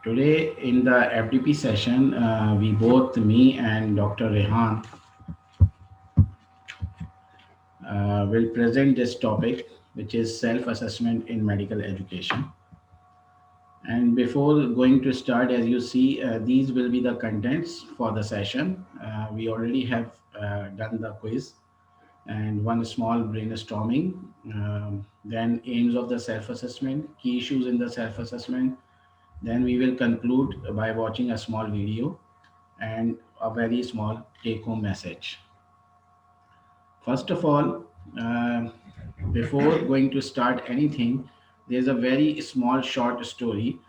Today in the FDP session, me and Dr. Rehan, will present this topic, which is self-assessment in medical education. And before going to start, as you see, these will be the contents for the session. We already have done the quiz and one small brainstorming. Then aims of the self-assessment, key issues in the self-assessment. Then we will conclude by watching a small video and a very small take-home message. First of all, uh, before going to start anything, there's a very small short story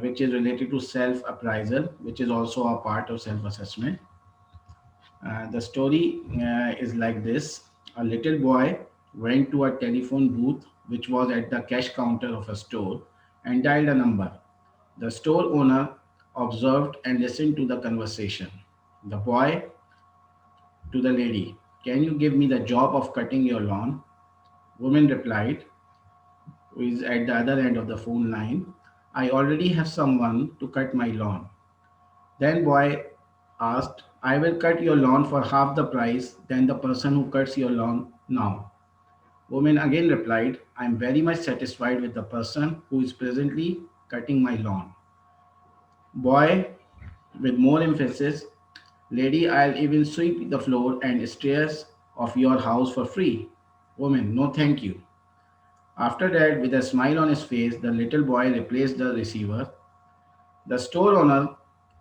which is related to self-appraisal, which is also a part of self-assessment. The story is like this. A little boy went to a telephone booth which was at the cash counter of a store and dialed a number. The store owner observed and listened to the conversation. The boy to the lady, "Can you give me the job of cutting your lawn?" Woman replied, who is at the other end of the phone line, "I already have someone to cut my lawn." Then boy asked, "I will cut your lawn for half the price than the person who cuts your lawn now." Woman again replied, "I am very much satisfied with the person who is presently cutting my lawn." Boy with more emphasis, "Lady, I'll even sweep the floor and stairs of your house for free." Woman, "No, thank you." After that, with a smile on his face, the little boy replaced the receiver. The store owner,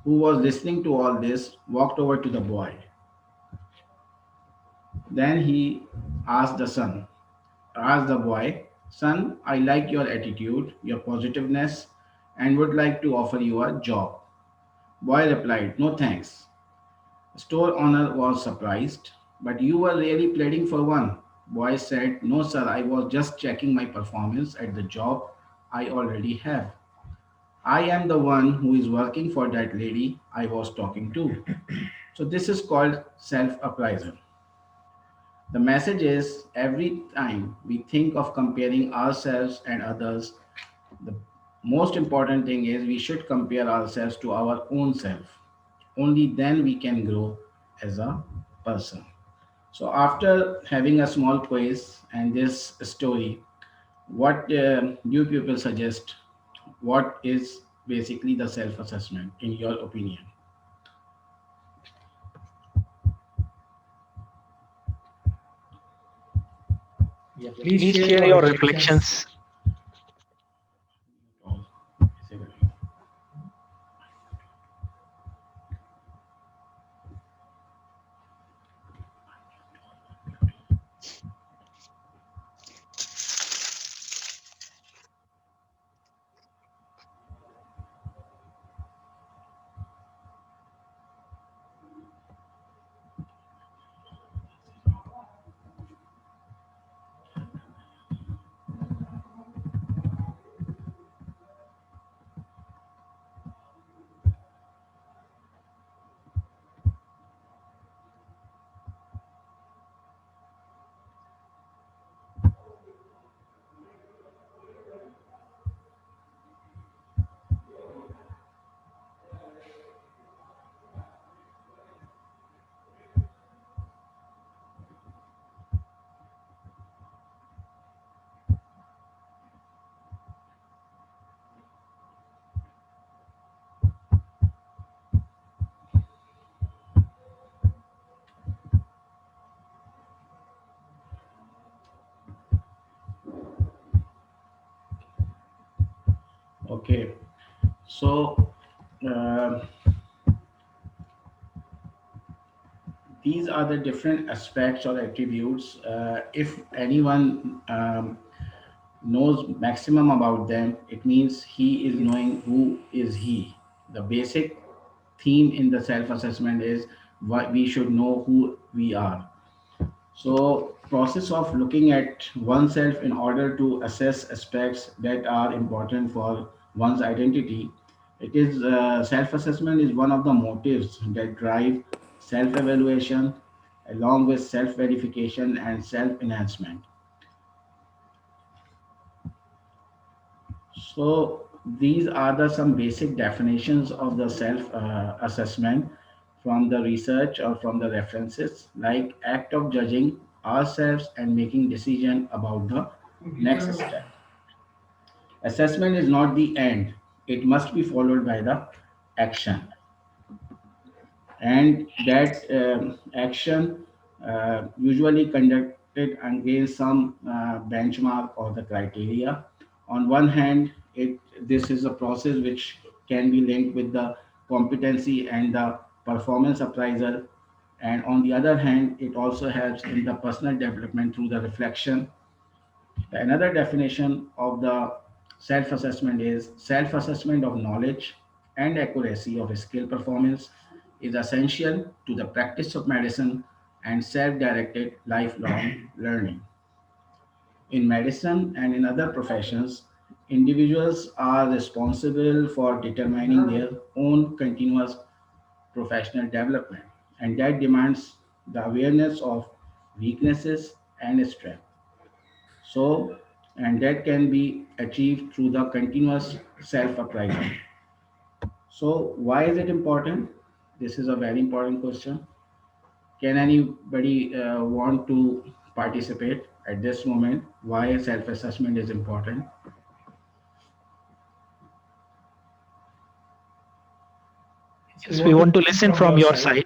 who was listening to all this, walked over to the boy. Then he asked the son, asked the boy, "Son, I like your attitude, your positiveness, and would like to offer you a job." Boy replied, "No thanks." Store owner was surprised. "But you were really pleading for one." Boy said, "No, sir, I was just checking my performance at the job I already have. I am the one who is working for that lady I was talking to." So, this is called self appraisal. The message is every time we think of comparing ourselves and others, the most important thing is we should compare ourselves to our own self. Only then we can grow as a person. So, after having a small quiz and this story, what do people suggest? What is basically the self assessment, in your opinion? Yeah, please Please share share your your reflections. reflections. Okay, so uh, these are the different aspects or attributes. If anyone knows maximum about them, it means he is knowing who is he. The basic theme in the self-assessment is what we should know who we are. So process of looking at oneself in order to assess aspects that are important for one's identity. It is self-assessment is one of the motives that drive self-evaluation along with self-verification and self-enhancement. So These are the some basic definitions of the self assessment from the research or from the references, like act of judging ourselves and making decision about the next step. Assessment is not the end; it must be followed by the action, and that action usually conducted against some benchmark or the criteria. On one hand, it this is a process which can be linked with the competency and the performance appraisal, and on the other hand, it also helps in the personal development through the reflection. Another definition of the self assessment is self assessment of knowledge and accuracy of skill performance is essential to the practice of medicine and self directed lifelong learning. In medicine and in other professions, individuals are responsible for determining their own continuous professional development, and that demands the awareness of weaknesses and strengths. So, and that can be achieved through the continuous self appraisal. So, why is it important? This is a very important question. Can anybody want to participate at this moment? Why self assessment is important? Yes, we Yes, we want to want to listen listen from from your your side. side.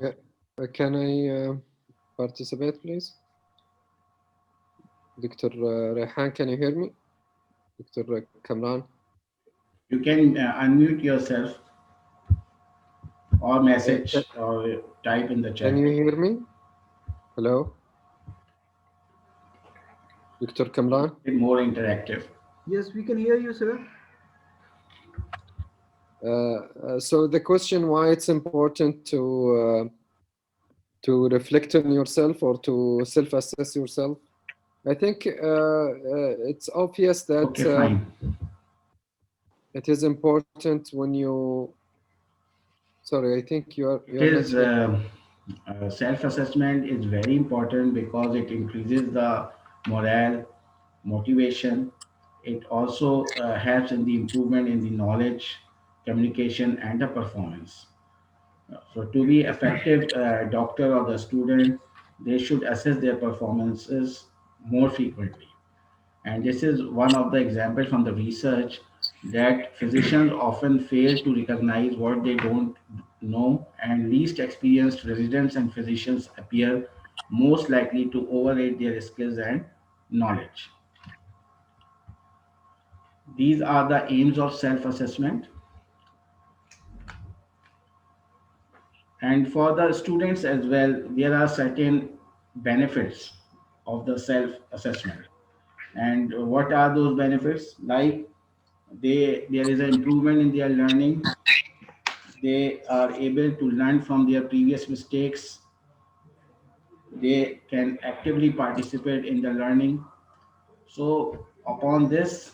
Yeah. Can I participate, please? Dr. Rehan, can you hear me? Dr. Kamran, You can unmute yourself or message or type in the can chat. you hear me? Hello, Dr. Kamran. Make it more interactive. Yes, we can hear you, sir. So the question why it's important to reflect on yourself or to self-assess yourself. I think it's obvious that Okay, fine. it is important when you. Sorry, I think It you're not is hearing. self assessment is very important because it increases the morale, motivation. It also helps in the improvement in the knowledge, communication, and the performance. So, to be effective doctor or the student, they should assess their performances more frequently. And this is one of the examples from the research that physicians often fail to recognize what they don't know, and least experienced residents and physicians appear most likely to overrate their skills and knowledge. These are the aims of self assessment. And for the students as well, there are certain benefits of the self assessment. And what are those benefits? Like there is an improvement in their learning. They are able to learn from their previous mistakes. They can actively participate in the learning. So, upon this,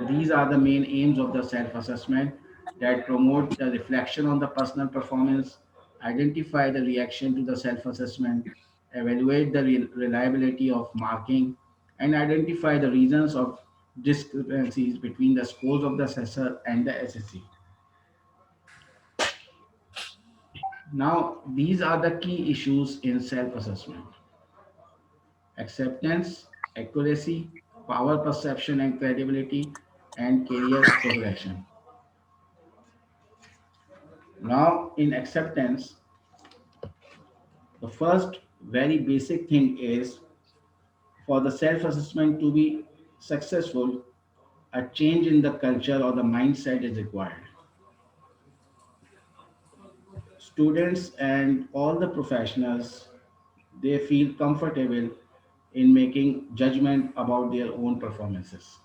these are the main aims of the self assessment that promote the reflection on the personal performance, identify the reaction to the self assessment, evaluate the reliability of marking, and identify the reasons of discrepancies between the scores of the assessor and the SSC. Now, these are the key issues in self assessment: acceptance, accuracy, power perception and credibility, and career progression. Now, in acceptance, the first very basic thing is for the self assessment to be successful, a change in the culture or the mindset is required. Students and all the professionals, they feel comfortable in making judgment about their own performances.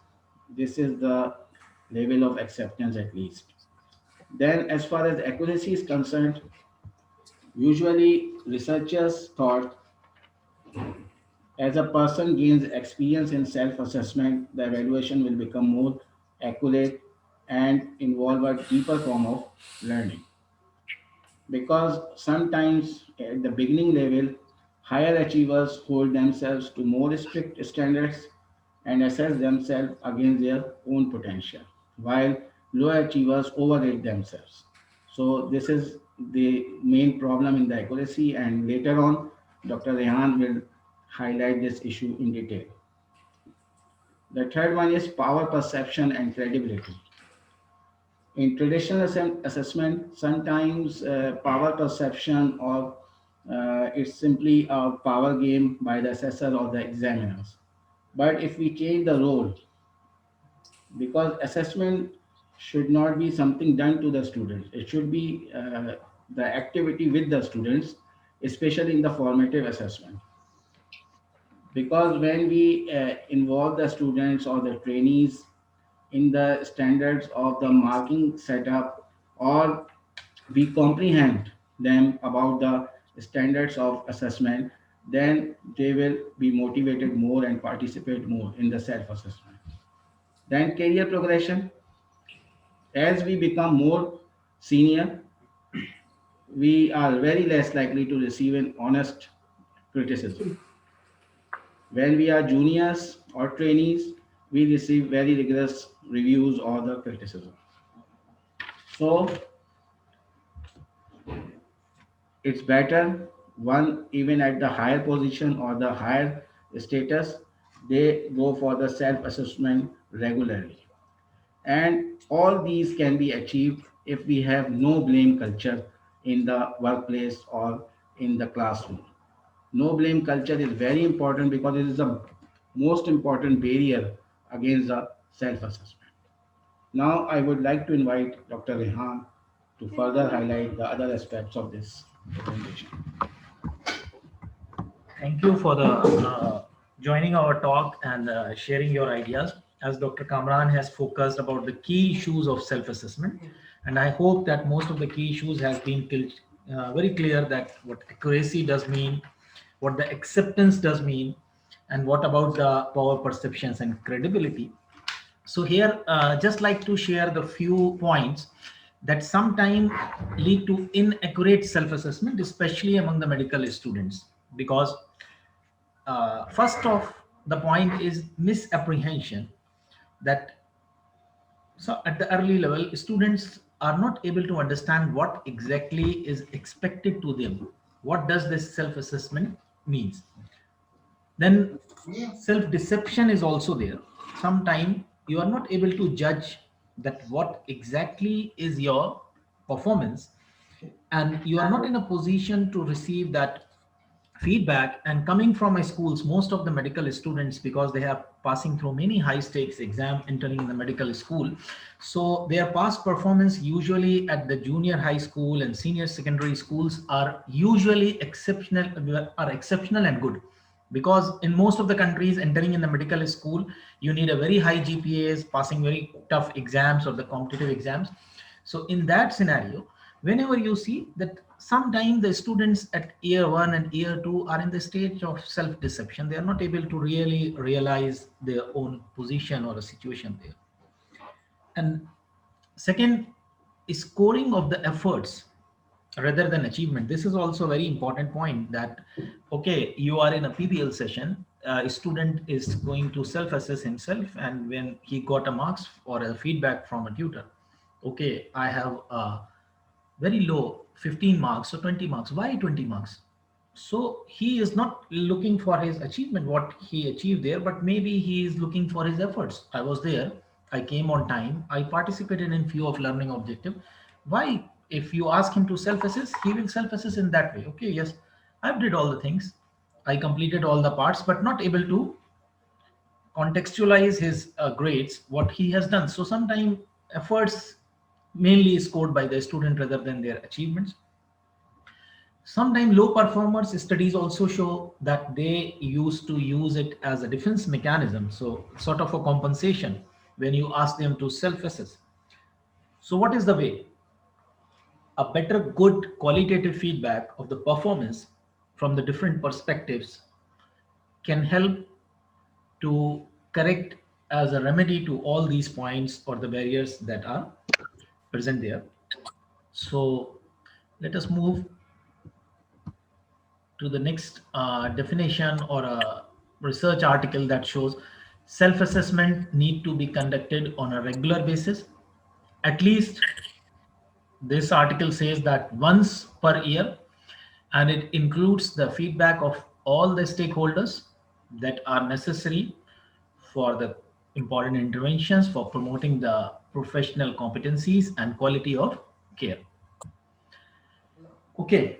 This is the level of acceptance at least. Then as far as accuracy is concerned, usually researchers thought as a person gains experience in self-assessment, the evaluation will become more accurate and involve a deeper form of learning. because sometimes at the beginning level, higher achievers hold themselves to more strict standards and assess themselves against their own potential, while low achievers overrate themselves. So this is the main problem in the accuracy, and later on, Dr. Rehan will highlight this issue in detail. The third one is power perception and credibility. In traditional assessment, sometimes power perception or it's simply a power game by the assessor or the examiners. But if we change the role, because assessment should not be something done to the students, it should be the activity with the students, especially in the formative assessment. Because when we involve the students or the trainees in the standards of the marking setup, or we comprehend them about the standards of assessment, then they will be motivated more and participate more in the self assessment. Then career progression, as we become more senior, we are very less likely to receive an honest criticism. When we are juniors or trainees, we receive very rigorous reviews or the criticism. So it's better one, even at the higher position or the higher status, they go for the self assessment regularly. And all these can be achieved if we have no blame culture in the workplace or in the classroom. No blame culture is very important because it is the most important barrier against the self assessment. Now, I would like to invite Dr. Rehan to further highlight the other aspects of this presentation. Thank you for the joining our talk and sharing your ideas. As Dr. Kamran has focused about the key issues of self-assessment, and I hope that most of the key issues has been very clear that what accuracy does mean, what the acceptance does mean, and what about the power perceptions and credibility. So here, just like to share the few points that sometimes lead to inaccurate self-assessment, especially among the medical students, because first off, the point is misapprehension that so at the early level, students are not able to understand what exactly is expected to them. What does this self-assessment means? Then self-deception is also there. Sometimes you are not able to judge that what exactly is your performance, and you are not in a position to receive that feedback. And coming from my schools, most of the medical students, because they are passing through many high stakes exam entering in the medical school, so their past performance usually at the junior high school and senior secondary schools are usually exceptional and good, because in most of the countries entering in the medical school you need a very high gpas, passing very tough exams or the competitive exams. So in that scenario, whenever you see that sometimes the students at year 1 and year 2 are in the stage of self deception, they are not able to really realize their own position or a situation there. And second is scoring of the efforts rather than achievement. This is also a very important point that, okay, you are in a PBL session, a student is going to self-assess himself, and when he got a marks or a feedback from a tutor, okay, I have a very low 15 marks or 20 marks. Why 20 marks? So he is not looking for his achievement, what he achieved there, but maybe he is looking for his efforts. I was there, I came on time, I participated in few of learning objective. Why? If you ask him to self-assess, he will self-assess in that way. Okay, yes, I've did all the things, I completed all the parts, but not able to contextualize his grades, what he has done. So sometimes efforts mainly is scored by the student rather than their achievements. Sometimes low performers studies also show that they used to use it as a defense mechanism, so sort of a compensation when you ask them to self-assess. So what is the way? A better, good qualitative feedback of the performance from the different perspectives can help to correct as a remedy to all these points or the barriers that are present there. So Let us move to the next definition or a research article that shows self-assessment need to be conducted on a regular basis. At least this article says that once per year, and it includes the feedback of all the stakeholders that are necessary for the important interventions for promoting the professional competencies and quality of care. Okay,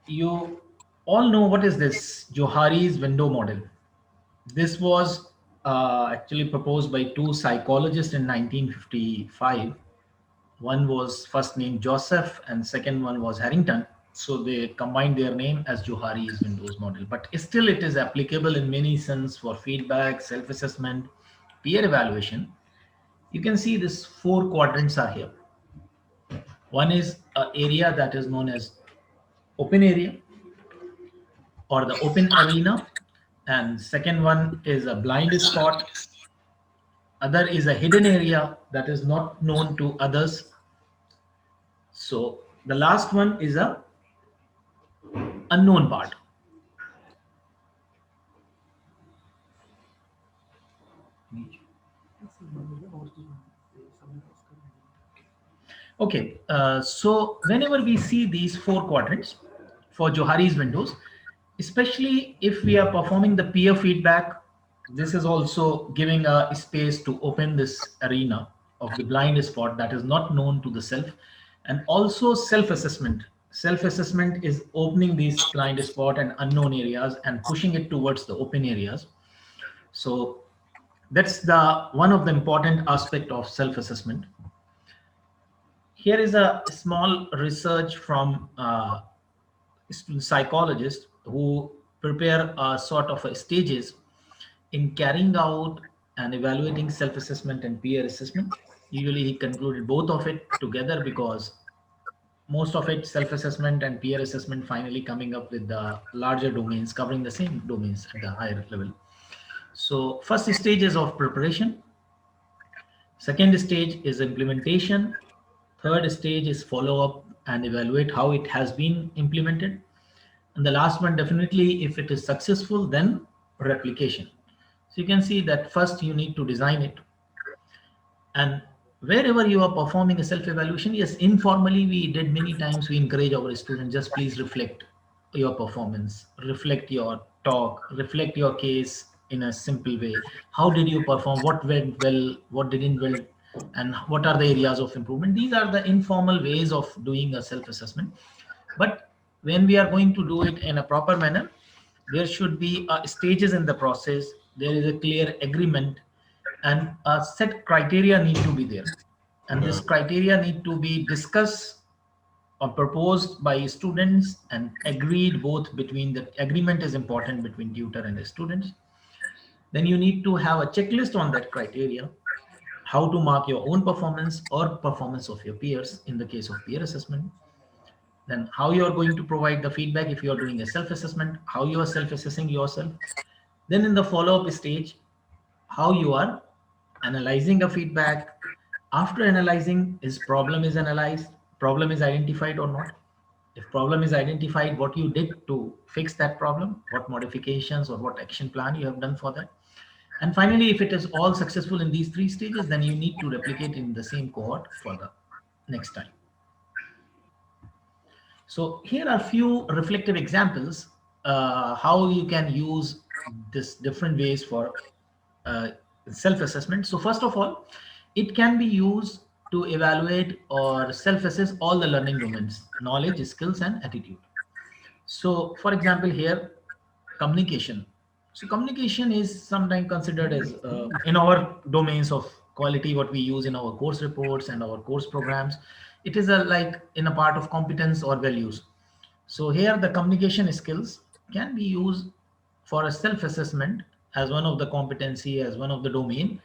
you all know what is this Johari's window model. This was actually proposed by two psychologists in 1955. One was first named Joseph and second one was Harrington. So they combined their name as Johari's Windows model. But still it is applicable in many sense for feedback, self-assessment, peer evaluation. You can see these four quadrants are here. One is an area that is known as open area or the open arena, and second one is a blind spot. Other is a hidden area that is not known to others. So the last one is a unknown part. Okay, so whenever we see these four quadrants for Johari's windows, especially if we are performing the peer feedback, this is also giving a space to open this arena of the blind spot that is not known to the self, and also self-assessment. Self-assessment is opening these blind spot and unknown areas and pushing it towards the open areas. So that's the one of the important aspect of self-assessment. Here is a small research from psychologists who prepare a sort of a stages in carrying out and evaluating self-assessment and peer assessment. Usually he concluded both of it together because most of it self-assessment and peer assessment finally coming up with the larger domains covering the same domains at the higher level. So first stage is of preparation, second stage is implementation, third stage is follow up and evaluate how it has been implemented, and the last one definitely if it is successful then replication. So you can see that first you need to design it, and wherever you are performing a self-evaluation, yes, informally we did many times, we encourage our students, just please reflect your performance, reflect your talk, reflect your case in a simple way. How did you perform, what went well, what didn't well, and what are the areas of improvement? These are the informal ways of doing a self-assessment. But when we are going to do it in a proper manner, there should be stages in the process, there is a clear agreement, and a set criteria need to be there, and this criteria need to be discussed or proposed by students and agreed both between the agreement is important between tutor and the students. Then you need to have a checklist on that criteria, how to mark your own performance or performance of your peers in the case of peer assessment. Then how you are going to provide the feedback if you are doing a self-assessment, how you are self-assessing yourself. Then in the follow-up stage, how you are analyzing a feedback. After analyzing, is problem is analyzed, problem is identified or not. If problem is identified, what you did to fix that problem, what modifications or what action plan you have done for that. And finally, if it is all successful in these three stages, then you need to replicate in the same cohort for the next time. So here are few reflective examples how you can use this different ways for uh, self-assessment. So first of all, it can be used to evaluate or self-assess all the learning domains, knowledge, skills, and attitude. So for example, here, communication. So communication is sometimes considered as in our domains of quality, what we use in our course reports and our course programs. It is a like in a part of competence or values. So here the communication skills can be used for a self-assessment as one of the competency, as one of the domain,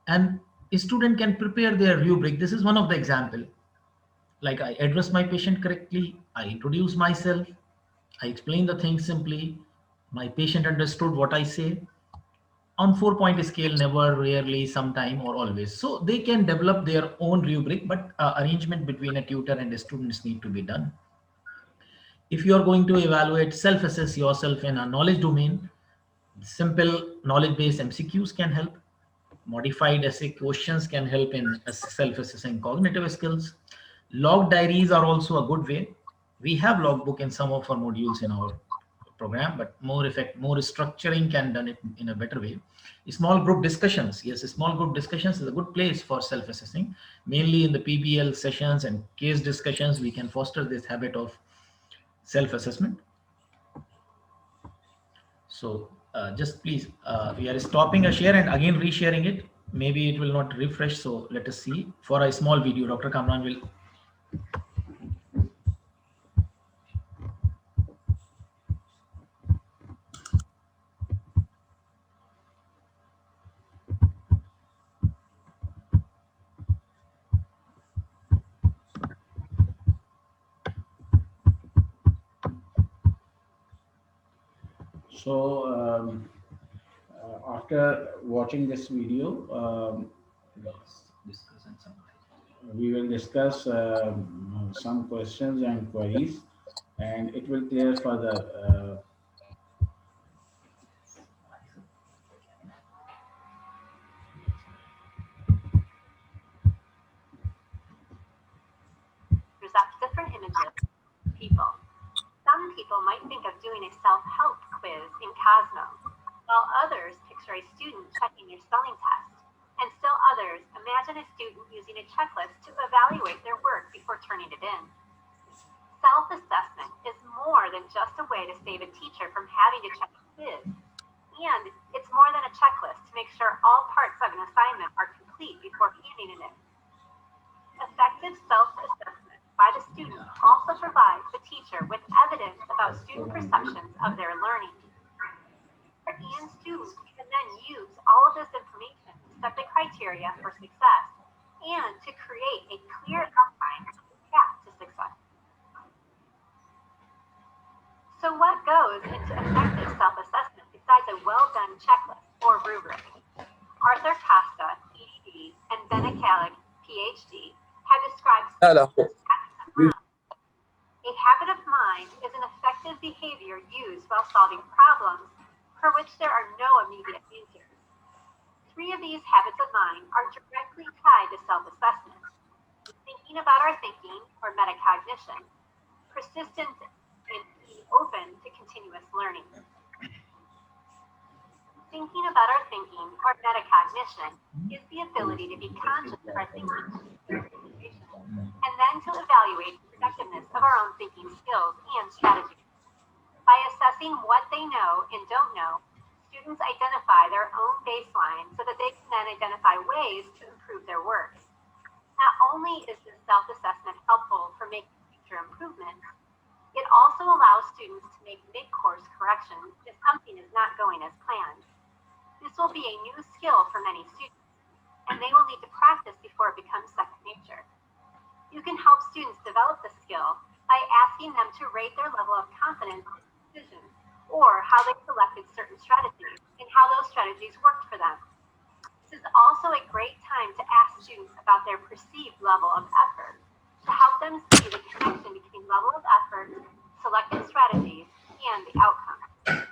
and a student can prepare their rubric. This is one of the example. Like I address my patient correctly, I introduce myself, I explain the things simply, my patient understood what I say, on 4-point scale, never, rarely, sometime, or always. So they can develop their own rubric, but arrangement between a tutor and the students need to be done. If you are going to evaluate, self-assess yourself in a knowledge domain, simple knowledge-based MCQs can help. Modified essay questions can help in self-assessing cognitive skills. Log diaries are also a good way. We have logbook in some of our modules in our program, but more structuring can done it in a better way. Small group discussions, yes, small group discussions is a good place for self-assessing. Mainly in the PBL sessions and case discussions, we can foster this habit of self-assessment. So just please, we are stopping a share and again resharing it. Maybe it will not refresh. So let us see for a small video. Dr. Kamran will. So after watching this video, Discuss and summarize. we will discuss some questions and queries, and it will clear further. Present different images, people. Some people might think of doing a self-help quiz in Cosmo, while others picture a student checking their spelling test, and still others imagine a student using a checklist to evaluate their work before turning it in. Self-assessment is more than just a way to save a teacher from having to check a quiz, and it's more than a checklist to make sure all parts of an assignment are complete before handing it in. Effective self-assessment by the student also provides the teacher with evidence about student perceptions of their learning. And students can then use all of this information to set the criteria for success and to create a clear outline of the path to success. So what goes into effective self-assessment besides a well-done checklist or rubric? Arthur Costa, ED, and Benekalik, PhD, have described لا لا habits of mind. A habit of mind is an effective behavior used while solving problems for which there are no immediate answers. 3 of these habits of mind are directly tied to self-assessment: thinking about our thinking, or metacognition, persistence, and being open to continuous learning. Thinking about our thinking, or metacognition, is the ability to be conscious of our thinking and then to evaluate the effectiveness of our own thinking skills and strategies. By assessing what they know and don't know, students identify their own baseline so that they can then identify ways to improve their work. Not only is this self-assessment helpful for making future improvements, it also allows students to make mid-course corrections if something is not going as planned. This will be a new skill for many students, and they will need to practice before it becomes second nature. You can help students develop the skill by asking them to rate their level of confidence in decisions, or how they selected certain strategies and how those strategies worked for them. This is also a great time to ask students about their perceived level of effort to help them see the connection between level of effort, selected strategies, and the outcome.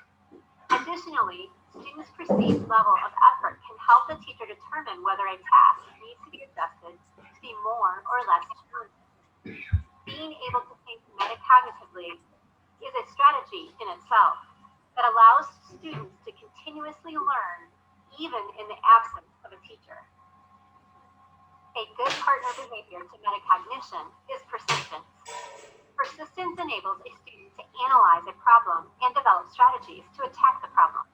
Additionally, students' perceived level of effort can help the teacher determine whether a task needs to be adjusted to be more or less challenging. Being able to think metacognitively is a strategy in itself that allows students to continuously learn even in the absence of a teacher. A good partner behavior to metacognition is persistence. Persistence enables a student to analyze a problem and develop strategies to attack the problem.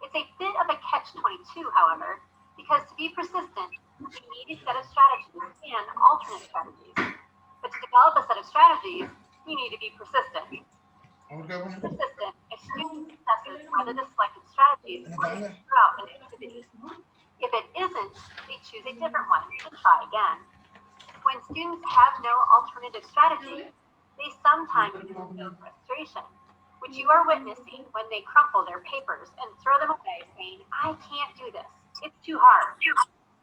It's a bit of a catch-22, however, because to be persistent, you need a set of strategies and alternate strategies. But to develop a set of strategies, you need to be persistent. Persistent, a student assesses whether the selected strategy is working throughout an activity. If it isn't, they choose a different one and try again. When students have no alternative strategy, they sometimes feel frustration, which you are witnessing when they crumple their papers and throw them away, saying, I can't do this, it's too hard,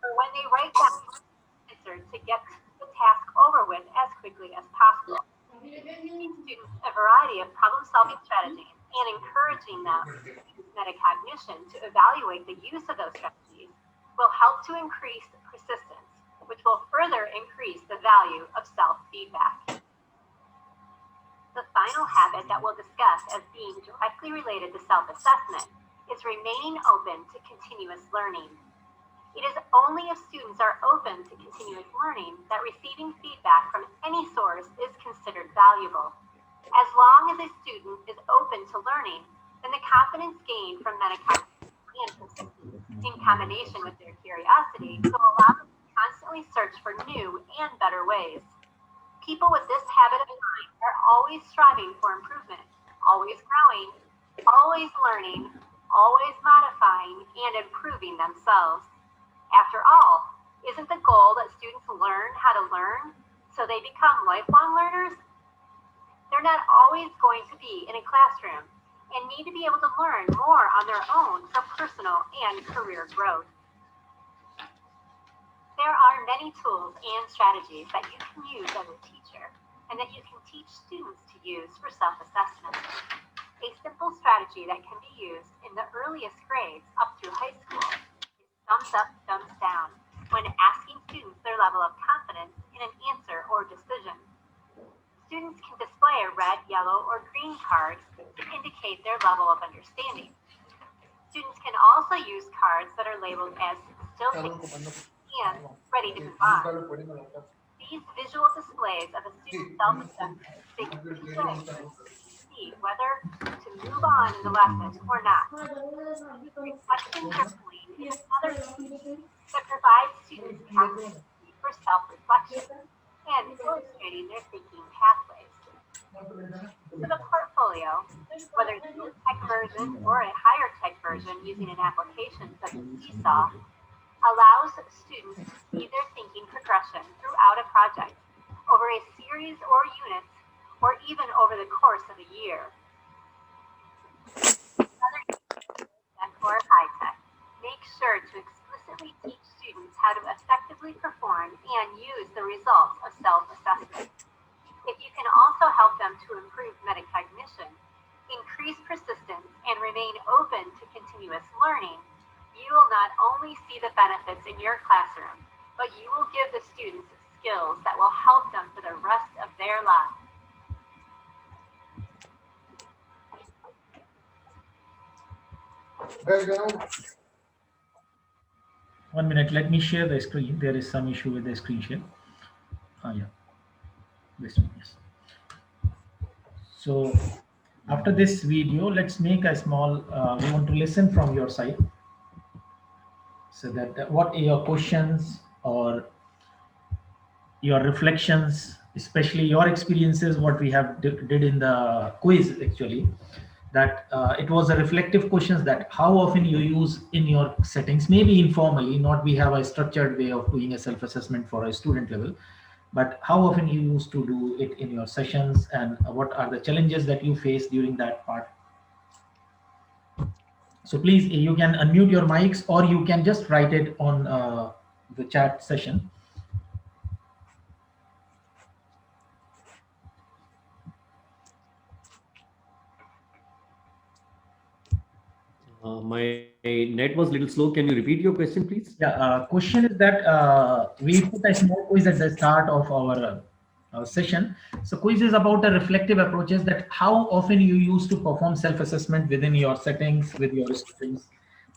or when they write down an answer to get the task over with as quickly as possible. Teaching students a variety of problem-solving strategies and encouraging them to use metacognition to evaluate the use of those strategies will help to increase persistence, which will further increase the value of self-feedback. The final habit that we'll discuss as being directly related to self-assessment is remaining open to continuous learning. It is only if students are open to continuous learning that receiving feedback from any source is considered valuable. As long as a student is open to learning, then the confidence gained from metacognition and persistence, in combination with their curiosity, will allow them to constantly search for new and better ways. People with this habit of mind are always striving for improvement, always growing, always learning, always modifying, and improving themselves. After all, isn't the goal that students learn how to learn so they become lifelong learners? They're not always going to be in a classroom and need to be able to learn more on their own for personal and career growth. There are many tools and strategies that you can use as a teacher and that you can teach students to use for self-assessment. A simple strategy that can be used in the earliest grades up through high school is thumbs up, thumbs down when asking students their level of confidence in an answer or decision. Students can display a red, yellow, or green card to indicate their level of understanding. Students can also use cards that are labeled as still thinking and ready to move on. These visual displays of a student's self-assessment make it easy to see whether to move on in the lesson or not. Reflecting journaling is another technique that provides students the opportunity for self-reflection and illustrating their thinking pathways. So the portfolio, whether it's a tech version or a higher tech version using an application such as Seesaw, allows students to see their thinking progression throughout a project, over a series or units, or even over the course of a year. Another tech or high tech, make sure to explicitly teach students how to effectively perform and use the results of self-assessment. If you can also help them to improve metacognition, increase persistence, and remain open to continuous learning, you will not only see the benefits in your classroom, but you will give the students skills that will help them for the rest of their lives. One minute, let me share the screen. There is some issue with the screen share. Yeah, this one, yes. So after this video, let's make a small, we want to listen from your side. So that what are your questions or your reflections, especially your experiences, what we have did in the quiz actually, that it was a reflective questions that how often you use in your settings, maybe informally, not we have a structured way of doing a self-assessment for a student level, but how often you used to do it in your sessions and what are the challenges that you face during that part. So please, you can unmute your mics or you can just write it on the chat session. My net was a little slow. Can you repeat your question, please? Yeah, question is that we put a small quiz at the start of our session. So quiz is about the reflective approaches that how often you used to perform self-assessment within your settings with your students.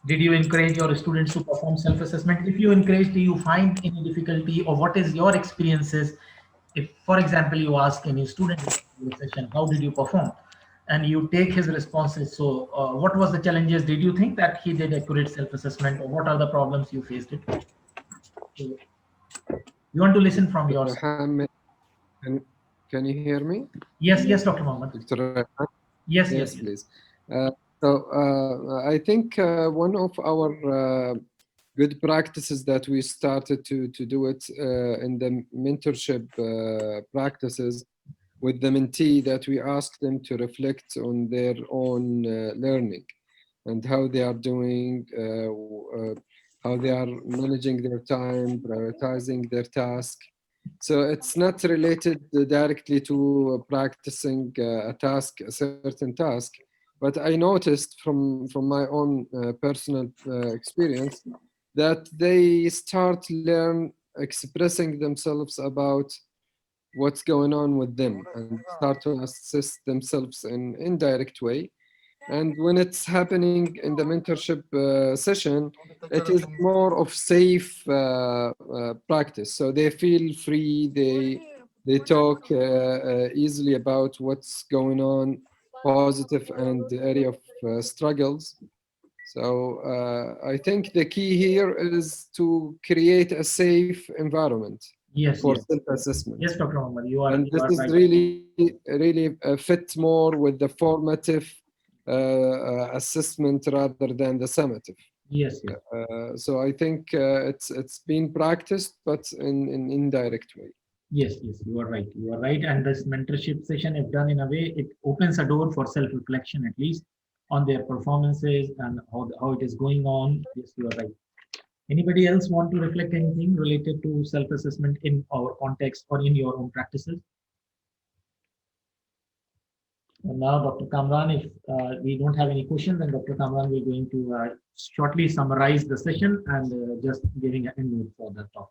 Did you encourage your students to perform self-assessment? If you encourage, do you find any difficulty or what is your experiences? If, for example, you ask any student in the session, how did you perform? And you take his responses. So what was the challenges? Did you think that he did accurate self-assessment or what are the problems you faced it? So, you want to listen from your side. Can you hear me? Yes, yes, Dr. Mohammed. Dr. Rehan? Yes, Yes, yes, please. I think one of our good practices that we started to do it in the mentorship practices with the mentee that we ask them to reflect on their own learning and how they are doing, how they are managing their time, prioritizing their task. So it's not related directly to practicing a task, a certain task, but I noticed from my own personal experience that they start learn expressing themselves about what's going on with them and start to assist themselves in indirect way. And when it's happening in the mentorship session, it is more of safe practice. So they feel free. They talk easily about what's going on, positive and the area of struggles. So I think the key here is to create a safe environment Yes, for yes, self-assessment. yes, Dr. Mohammed, And you this are is right. really fit more with the formative assessment rather than the summative. Yes, yes. So I think it's been practiced, but in indirect way. Yes, yes, you are right. You are right. And this mentorship session, if done in a way, it opens a door for self-reflection, at least on their performances and how it is going on. Yes, you are right. Anybody else want to reflect anything related to self-assessment in our context or in your own practices? And now, Dr. Kamran, if we don't have any questions, then Dr. Kamran will going to shortly summarize the session and just giving an end note for the talk.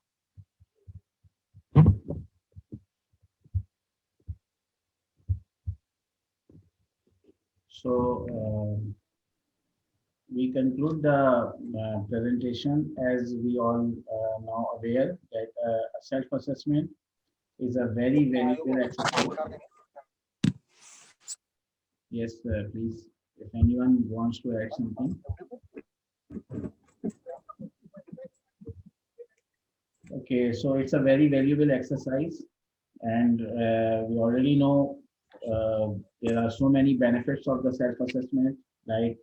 So we conclude the presentation as we all now aware that self-assessment is a very valuable exercise. Yes, please, if anyone wants to add something. Okay, so it's a very valuable exercise, and we already know there are so many benefits of the self-assessment, like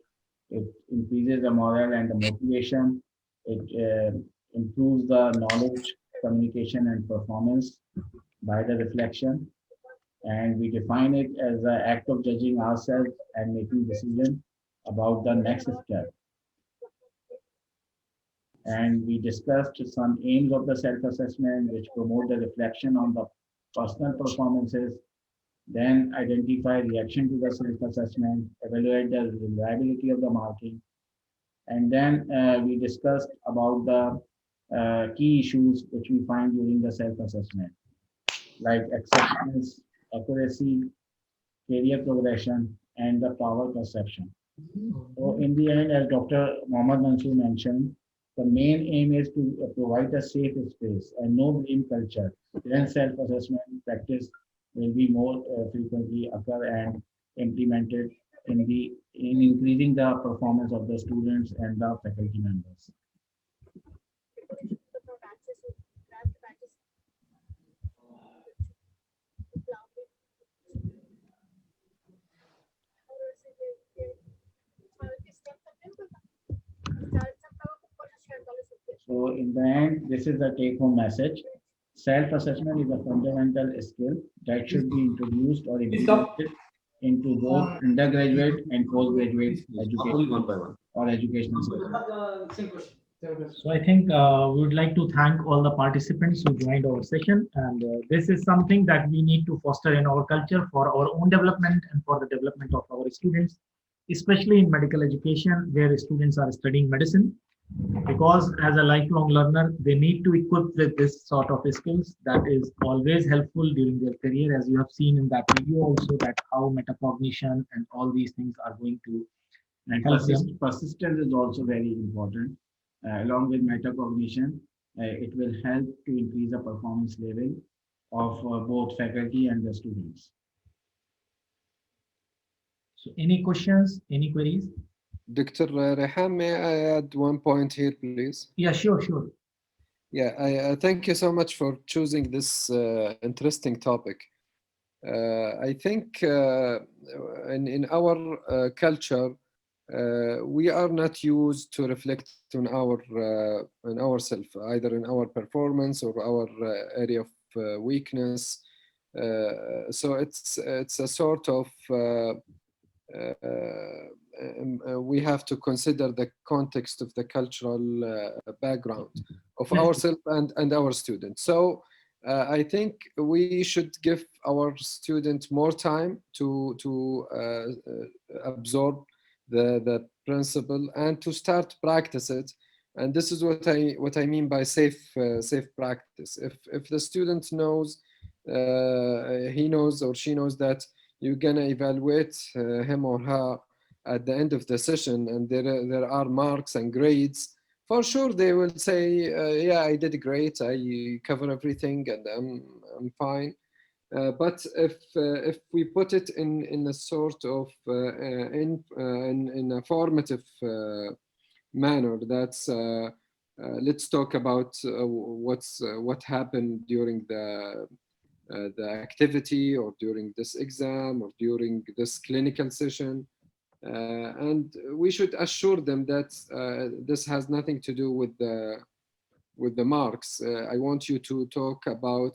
it increases the morale and the motivation, it improves the knowledge, communication, and performance by the reflection, and we define it as an act of judging ourselves and making decision about the next step. And we discussed some aims of the self-assessment, which promote the reflection on the personal performances, then identify reaction to the self-assessment, evaluate the reliability of the marking, and then we discussed about the key issues which we find during the self-assessment, like acceptance, accuracy, career progression, and the power perception. So in the end, as Dr. Mohammad Mansoor mentioned, the main aim is to provide a safe space and no blame culture. Then self-assessment practice will be more frequently occur and implemented in increasing the performance of the students and the faculty members. So in the end, this is the take-home message. Self-assessment is a fundamental skill that should be introduced or implemented into both undergraduate and postgraduate Only one education by one. or educational system. So I think we would like to thank all the participants who joined our session. And this is something that we need to foster in our culture for our own development and for the development of our students, especially in medical education where students are studying medicine. Because as a lifelong learner, they need to equip with this sort of skills that is always helpful during their career, as you have seen in that video also, that how metacognition and all these things are going to And help them. persistence is also very important. Along with metacognition, it will help to increase the performance level of both faculty and the students. So any questions, any queries? Dr. Rehan, may I add one point here, please? Yeah, sure, sure. Yeah, I thank you so much for choosing this interesting topic. I think in our culture, we are not used to reflect on ourselves, either in our performance or our area of weakness. So it's a sort of we have to consider the context of the cultural background of ourselves and our students. So I think we should give our students more time to absorb the principle and to start practice it. And this is what I mean by safe practice. If the student knows, he knows or she knows that you're gonna evaluate him or her at the end of the session, and there are marks and grades. For sure, they will say, "Yeah, I did great. I cover everything, and I'm fine." But if we put it in a sort of in a formative manner, that's let's talk about what happened during the activity or during this exam or during this clinical session. And we should assure them that this has nothing to do with the marks. I want you to talk about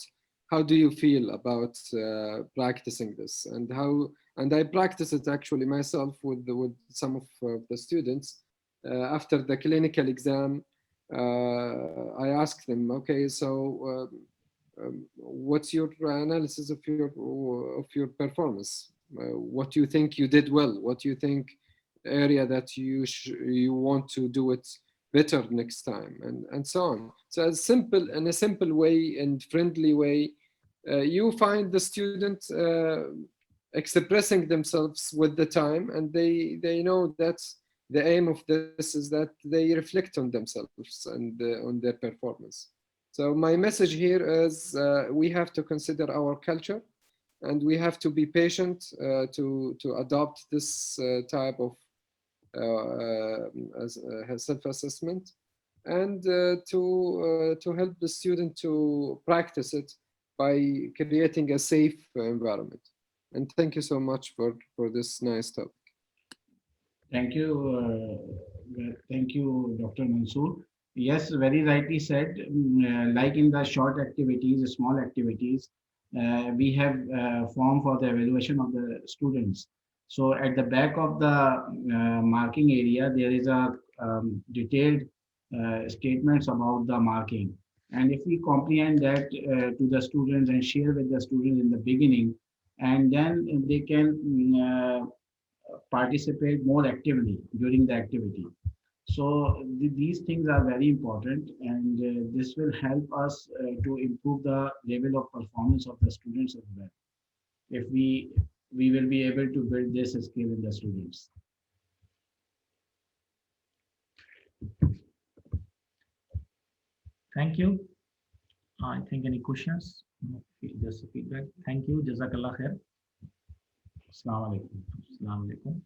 how do you feel about practicing this, and I practice it actually myself with some of the students. After the clinical exam, I ask them, okay, so what's your analysis of your performance? What do you think you did well? What do you think area that you want to do it better next time, and so on. So in a simple way and friendly way, you find the student expressing themselves with the time, and they know that the aim of this is that they reflect on themselves and on their performance. So my message here is we have to consider our culture, and we have to be patient to adopt this type of self-assessment, and to help the student to practice it by creating a safe environment. And thank you so much for this nice talk. Thank you, Dr. Mansoor. Yes, very rightly said. Like in the short activities, small activities, we have form for the evaluation of the students. So at the back of the marking area, there is a detailed statements about the marking. And if we comprehend that to the students and share with the students in the beginning, and then they can participate more actively during the activity. So these things are very important, and this will help us to improve the level of performance of the students as well. If we will be able to build this skill in the students. Thank you. I think any questions? No, just a feedback. Thank you. Jazakallah khair. Assalamu alaikum. Assalamu alaikum.